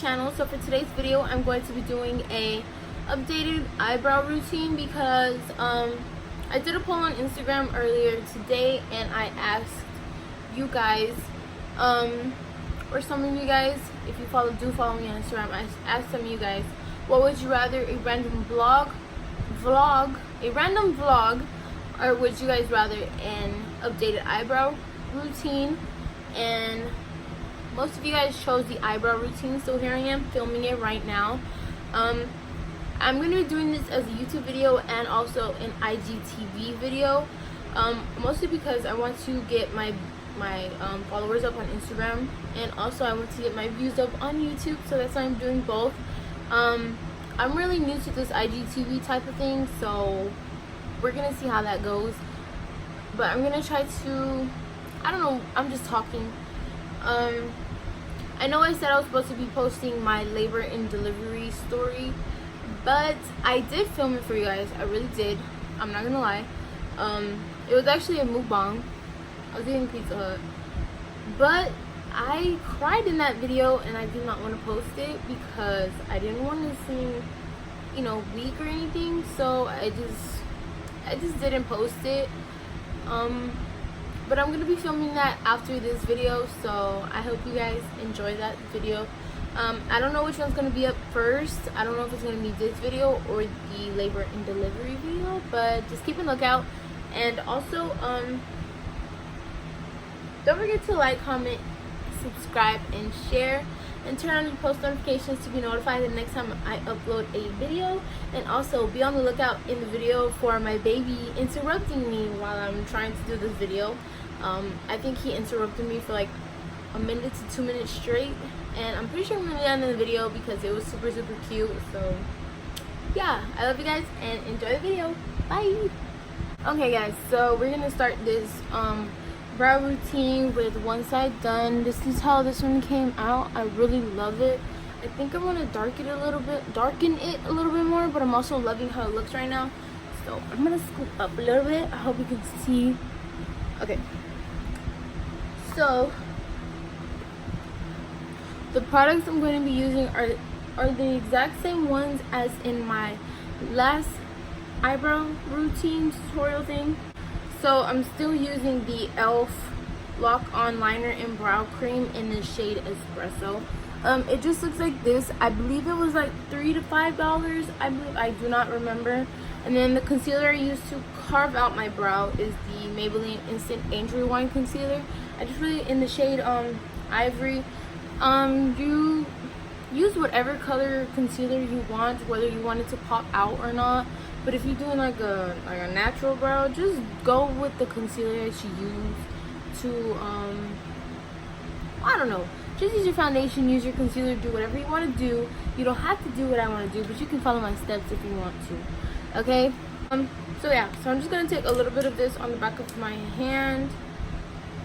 channel. So for today's video, I'm going to be doing a updated eyebrow routine because I did a poll on Instagram earlier today and I asked you guys, or some of you guys, if you do follow me on Instagram, I asked some of you guys, what would you rather, a random vlog, or would you guys rather an updated eyebrow routine? And most of you guys chose the eyebrow routine, so here I am filming it right now. I'm going to be doing this as a YouTube video and also an IGTV video, mostly because I want to get my followers up on Instagram, and also I want to get my views up on YouTube, so that's why I'm doing both. I'm really new to this IGTV type of thing, so we're gonna see how that goes. But I'm gonna try to, I don't know, I'm just talking. I know I said I was supposed to be posting my labor and delivery story, but I did film it for you guys. I really did. I'm not gonna lie. It was actually a mukbang. I was eating Pizza Hut, but I cried in that video and I did not want to post it because I didn't want to seem, you know, weak or anything. So I just didn't post it. But I'm gonna be filming that after this video, so I hope you guys enjoy that video. I don't know which one's gonna be up first. I don't know if it's gonna be this video or the labor and delivery video, but just keep a lookout. And also, don't forget to like, comment, subscribe, and share, and turn on your post notifications to be notified the next time I upload a video. And also be on the lookout in the video for my baby interrupting me while I'm trying to do this video. I think he interrupted me for like a minute to 2 minutes straight, and I'm pretty sure I'm gonna be on the video because it was super cute. So yeah, I love you guys and enjoy the video. Bye. Okay guys, so we're gonna start this brow routine with one side done. This is how this one came out. I really love it. I think I'm gonna darken it a little bit more, but I'm also loving how it looks right now. So I'm gonna scoop up a little bit. I hope you can see. Okay, so the products I'm going to be using are the exact same ones as in my last eyebrow routine tutorial thing. So I'm still using the e.l.f. Lock-On Liner and Brow Cream in the shade Espresso. It just looks like this. I believe it was like $3 to $5. I do not remember. And then the concealer I used to carve out my brow is the Maybelline Instant Age Rewind Concealer. I just really in the shade Ivory. You use whatever color concealer you want, whether you want it to pop out or not. But if you're doing like a natural brow, just go with the concealer that you use to I don't know, just use your foundation, use your concealer, do whatever you want to do. You don't have to do what I want to do, but you can follow my steps if you want to. Okay, so yeah, so I'm just gonna take a little bit of this on the back of my hand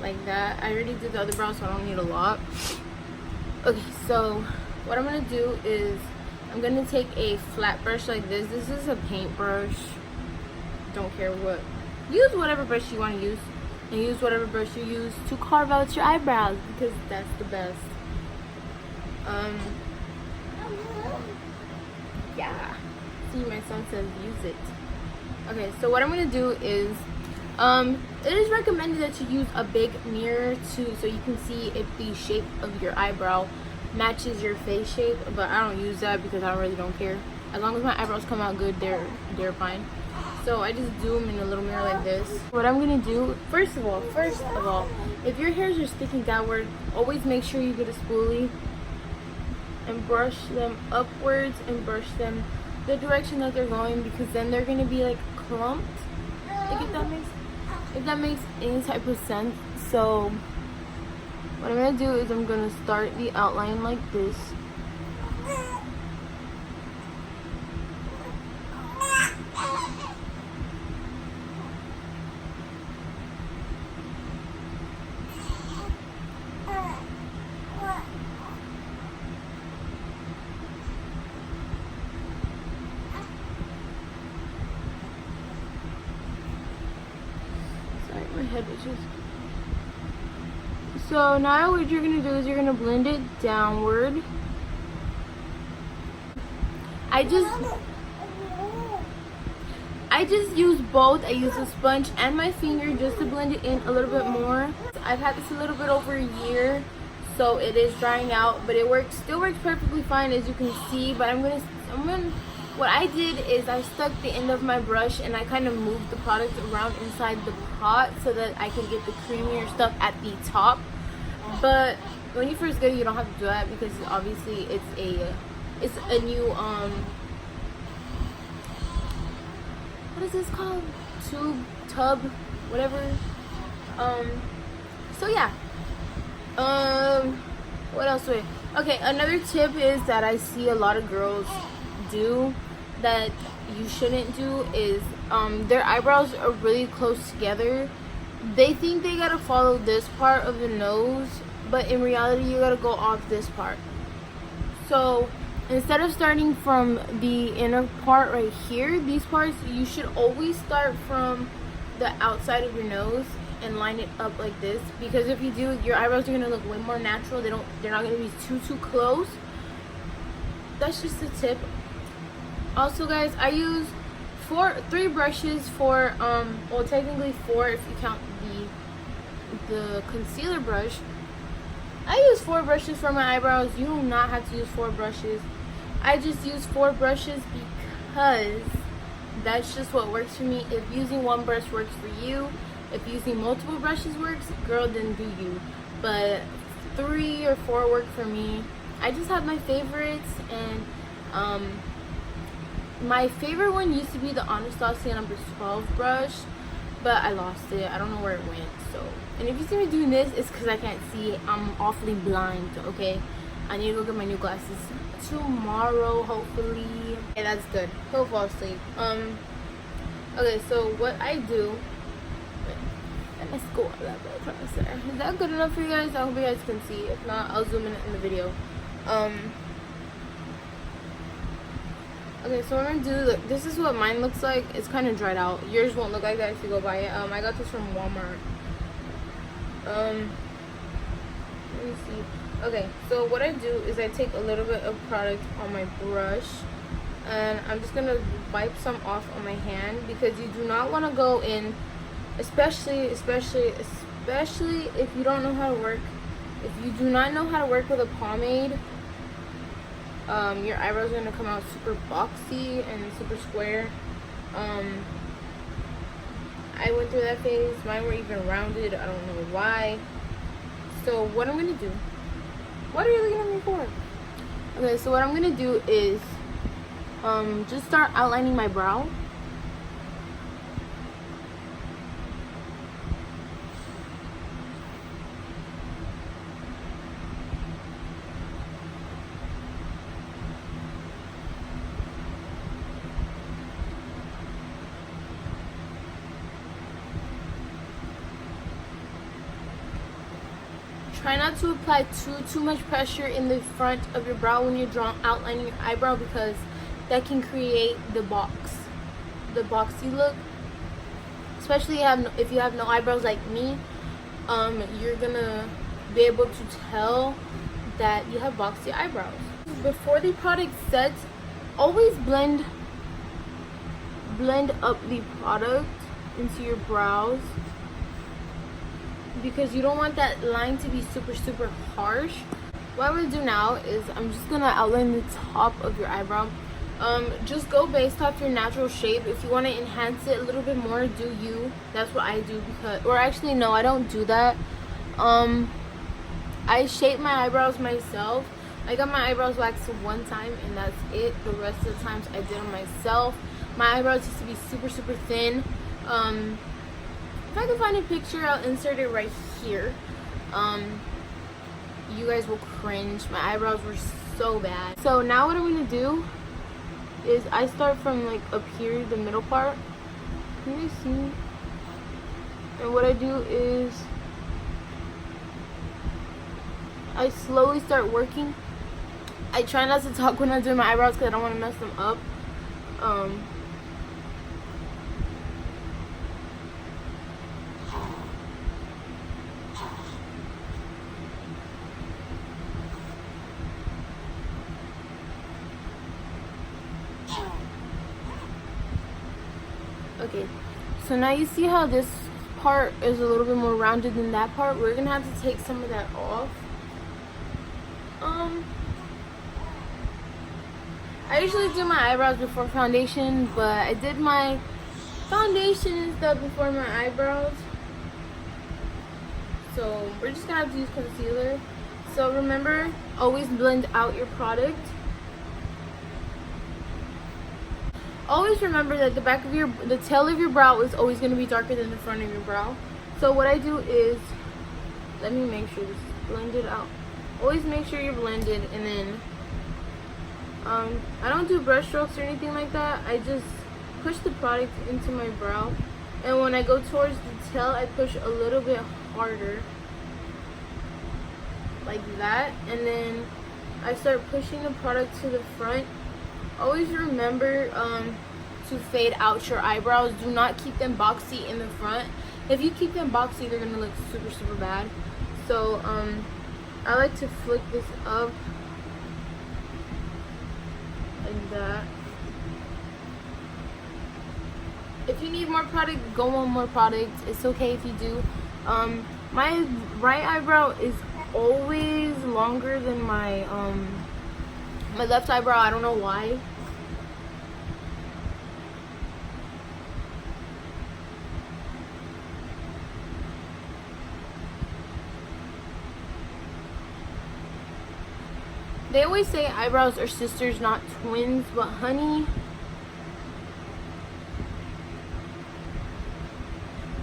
like that. I already did the other brow, so I don't need a lot. Okay, so what I'm gonna do is I'm gonna take a flat brush like this. This is a paintbrush. Don't care what. Use whatever brush you want to use, and use whatever brush you use to carve out your eyebrows because that's the best. Yeah. See, my son says use it. Okay, so what I'm gonna do is, it is recommended that you use a big mirror so you can see if the shape of your eyebrow matches your face shape, but I don't use that because I really don't care. As long as my eyebrows come out good, they're fine. So I just do them in a little mirror like this. What I'm gonna do, first of all, if your hairs are sticking downward, always make sure you get a spoolie and brush them upwards and brush them the direction that they're going, because then they're gonna be like clumped. Like if that makes any type of sense. So what I'm gonna do is I'm gonna start the outline like this. Sorry, my head is just... So now what you're going to do is you're going to blend it downward. I just use both. I use a sponge and my finger just to blend it in a little bit more. I've had this a little bit over a year, so it is drying out, but it still works perfectly fine, as you can see. But what I did is I stuck the end of my brush and I kind of moved the product around inside the pot so that I can get the creamier stuff at the top. But when you first get it, you don't have to do that, because obviously it's a new what is this called? Tub, whatever. So yeah. What else? Okay, another tip is that I see a lot of girls do that you shouldn't do is their eyebrows are really close together. They think they gotta follow this part of the nose, but in reality you gotta go off this part. So instead of starting from the inner part right here, these parts, you should always start from the outside of your nose and line it up like this, because if you do, your eyebrows are gonna look way more natural. They're not gonna be too close. That's just a tip. Also guys, I use 3 brushes for well, technically 4 if you count the concealer brush. I use 4 brushes for my eyebrows. You do not have to use 4 brushes. I just use 4 brushes because that's just what works for me. If using one brush works for you, if using multiple brushes works, girl, then do you. But 3 or 4 work for me. I just have my favorites, and my favorite one used to be the Anastasia number 12 brush, but I lost it. I don't know where it went. So, and if you see me doing this, it's because I can't see. I'm awfully blind. Okay, I need to go get my new glasses tomorrow, hopefully. Okay, that's good. He'll fall asleep. Okay, so what I do. Let's go a little bit closer. Is that good enough for you guys? I hope you guys can see. If not, I'll zoom in the video. Okay, so what I'm gonna do, this is what mine looks like. It's kind of dried out. Yours won't look like that if you go buy it. I got this from Walmart. Let me see. Okay, so what I do is I take a little bit of product on my brush, and I'm just gonna wipe some off on my hand, because you do not want to go in, especially if you don't know how to work. If you do not know how to work with a pomade, your eyebrows are gonna come out super boxy and super square. I went through that phase. Mine were even rounded. I don't know why. So what I'm gonna do, what are you looking at me for? Okay, so what I'm gonna do is just start outlining my brow. Try not to apply too much pressure in the front of your brow when you're outlining your eyebrow, because that can create the boxy look. Especially if you have no eyebrows like me, you're gonna be able to tell that you have boxy eyebrows. Before the product sets, always blend up the product into your brows, because you don't want that line to be super harsh. What I'm gonna do now is I'm just gonna outline the top of your eyebrow. Just go based off your natural shape. If you want to enhance it a little bit more, do you. That's what I do, because, or actually no, I don't do that. I shape my eyebrows myself. I got my eyebrows waxed one time and that's it. The rest of the times I did them myself. My eyebrows used to be super thin. If I can find a picture, I'll insert it right here. You guys will cringe. My eyebrows were so bad. So now what I'm gonna do is I start from like up here, the middle part. Can you see? And what I do is I slowly start working. I try not to talk when I'm doing my eyebrows because I don't want to mess them up. Okay, so now you see how this part is a little bit more rounded than that part. We're gonna have to take some of that off. I usually do my eyebrows before foundation, but I did my foundation and stuff before my eyebrows. So we're just gonna have to use concealer. So remember, always blend out your product. Always remember that the tail of your brow is always gonna be darker than the front of your brow. So what I do is, let me make sure this is blended out. Always make sure you're blended, and then I don't do brush strokes or anything like that. I just push the product into my brow, and when I go towards the tail, I push a little bit harder, like that, and then I start pushing the product to the front. Always remember to fade out your eyebrows. Do not keep them boxy in the front. If you keep them boxy, they're gonna look super, super bad. So I like to flick this up like that. If you need more product, go on more product. It's okay if you do. My right eyebrow is always longer than my my left eyebrow. I don't know why. They always say eyebrows are sisters, not twins, but honey,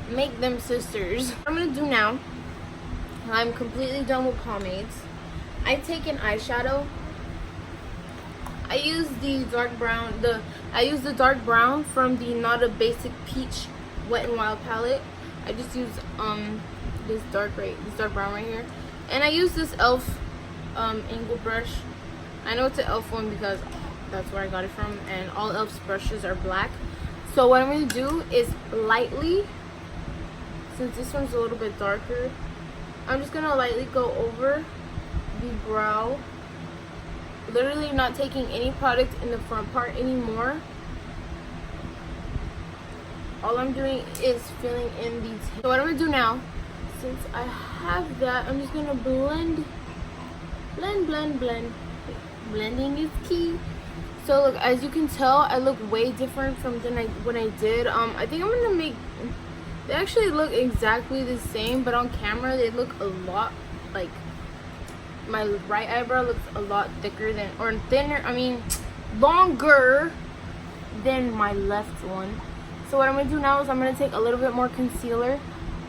make them sisters. What I'm gonna do now, I'm completely done with pomades. I take an eyeshadow. I use the dark brown. I use the dark brown from the Not a Basic Peach Wet n Wild palette. I just use this dark brown right here, and I use this e.l.f. angle brush. I know it's an e.l.f. one because that's where I got it from, and all e.l.f.'s brushes are black. So what I'm going to do is lightly, since this one's a little bit darker, I'm just going to lightly go over the brow, literally not taking any product in the front part anymore. All I'm doing is filling in the so what I'm going to do now, since I have that, I'm just going to blend. Blending is key. So look, as you can tell, I look way different from when I did. I think I'm gonna make. They actually look exactly the same, but on camera they look a lot like my right eyebrow looks a lot thicker than, or thinner. I mean, longer than my left one. So what I'm gonna do now is I'm gonna take a little bit more concealer,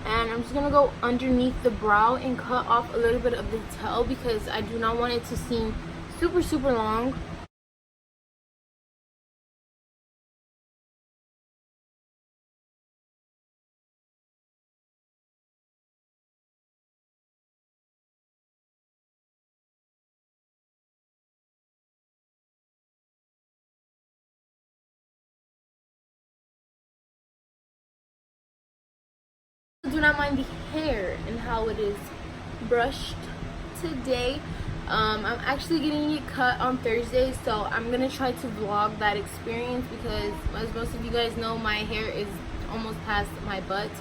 and I'm just gonna go underneath the brow and cut off a little bit of the tail because I do not want it to seem super, super long. Do not mind the hair and how it is brushed today. I'm actually getting it cut on Thursday, so I'm gonna try to vlog that experience because, as most of you guys know, my hair is almost past my butt,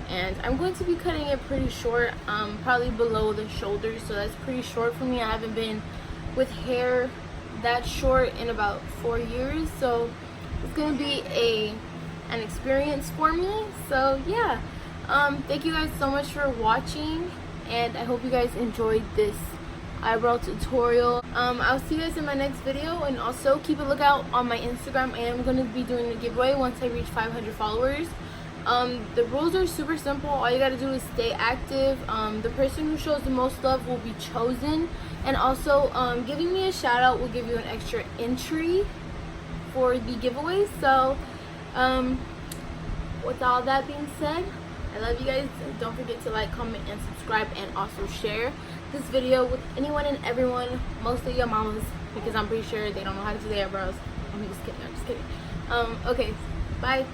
and I'm going to be cutting it pretty short, probably below the shoulders. So that's pretty short for me. I haven't been with hair that short in about 4 years, so it's gonna be an experience for me. So yeah. Thank you guys so much for watching, and I hope you guys enjoyed this eyebrow tutorial. I'll see you guys in my next video, and also keep a lookout on my Instagram. I am going to be doing a giveaway once I reach 500 followers. The rules are super simple. All you gotta do is stay active. The person who shows the most love will be chosen, and also giving me a shout out will give you an extra entry for the giveaway. So with all that being said, I love you guys. Don't forget to like, comment, and subscribe, and also share this video with anyone and everyone, mostly your mamas, because I'm pretty sure they don't know how to do their eyebrows. I'm just kidding. Okay, bye.